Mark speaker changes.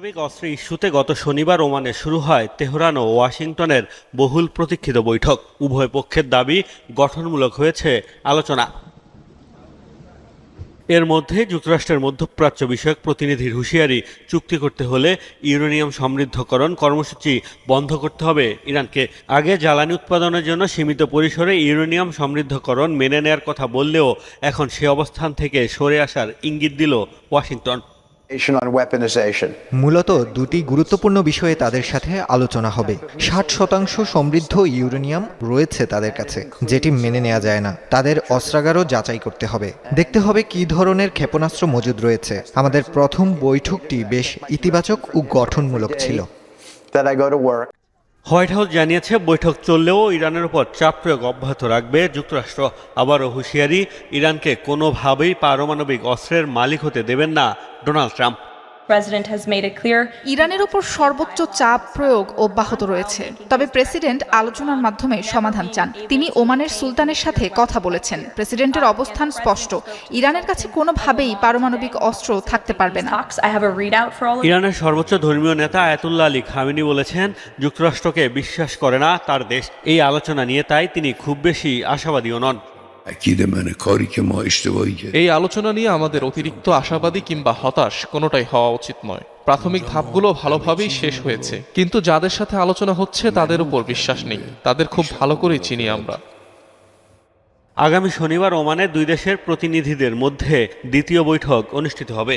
Speaker 1: পারমাণবিক অস্ত্র ইস্যুতে গত শনিবার ওমানে শুরু হয় তেহরান ও ওয়াশিংটনের বহুল প্রতীক্ষিত বৈঠক। উভয় পক্ষের দাবি গঠনমূলক হয়েছে আলোচনা। এর মধ্যে যুক্তরাষ্ট্রের মধ্যপ্রাচ্য বিষয়ক প্রতিনিধির হুঁশিয়ারি, চুক্তি করতে হলে ইউরেনিয়াম সমৃদ্ধকরণ কর্মসূচি বন্ধ করতে হবে ইরানকে। আগে জ্বালানি উৎপাদনের জন্য সীমিত পরিসরে ইউরেনিয়াম সমৃদ্ধকরণ মেনে নেয়ার কথা বললেও এখন সে অবস্থান থেকে সরে আসার ইঙ্গিত দিল ওয়াশিংটন।
Speaker 2: মূলত দুটি গুরুত্বপূর্ণ বিষয়ে তাদের সাথে আলোচনা হবে। 60% সমৃদ্ধ ইউরেনিয়াম রয়েছে তাদের কাছে, যেটি মেনে নেওয়া যায় না। তাদের অস্ত্রাগারও যাচাই করতে হবে, দেখতে হবে কী ধরনের ক্ষেপণাস্ত্র মজুদ রয়েছে। আমাদের প্রথম বৈঠকটি বেশ ইতিবাচক ও গঠনমূলক ছিল।
Speaker 1: হোয়াইট হাউস জানিয়েছে, বৈঠক চললেও ইরানের উপর চাপ প্রয়োগ অব্যাহত রাখবে যুক্তরাষ্ট্র। আবারও হুঁশিয়ারি, ইরানকে কোনোভাবেই পারমাণবিক অস্ত্রের মালিক হতে দেবেন না ডোনাল্ড ট্রাম্প।
Speaker 3: ইরানের উপর সর্বোচ্চ চাপ প্রয়োগ অব্যাহত রয়েছে, তবে প্রেসিডেন্ট আলোচনার মাধ্যমে সমাধান চান। তিনি ওমানের সুলতানের সাথে কথা বলেছেন। প্রেসিডেন্টের অবস্থান স্পষ্ট, ইরানের কাছে কোনোভাবেই পারমাণবিক অস্ত্র থাকতে পারবে না।
Speaker 1: ইরানের সর্বোচ্চ ধর্মীয় নেতা আয়াতুল্লাহ আলী খামেনি বলেছেন, যুক্তরাষ্ট্রকে বিশ্বাস করে না তার দেশ। এই আলোচনা নিয়ে তাই তিনি খুব বেশি আশাবাদীও নন।
Speaker 4: এই আলোচনা নিয়ে আমাদের অতিরিক্ত আশাবাদী কিংবা হতাশ কোনোটাই হওয়া উচিত নয়। প্রাথমিক ধাপগুলো ভালোভাবেই শেষ হয়েছে, কিন্তু যাদের সাথে আলোচনা হচ্ছে তাদের উপর বিশ্বাস নেই। তাদের খুব ভালো করেই চিনি আমরা।
Speaker 1: আগামী শনিবার ওমানে দুই দেশের প্রতিনিধিদের মধ্যে দ্বিতীয় বৈঠক অনুষ্ঠিত হবে।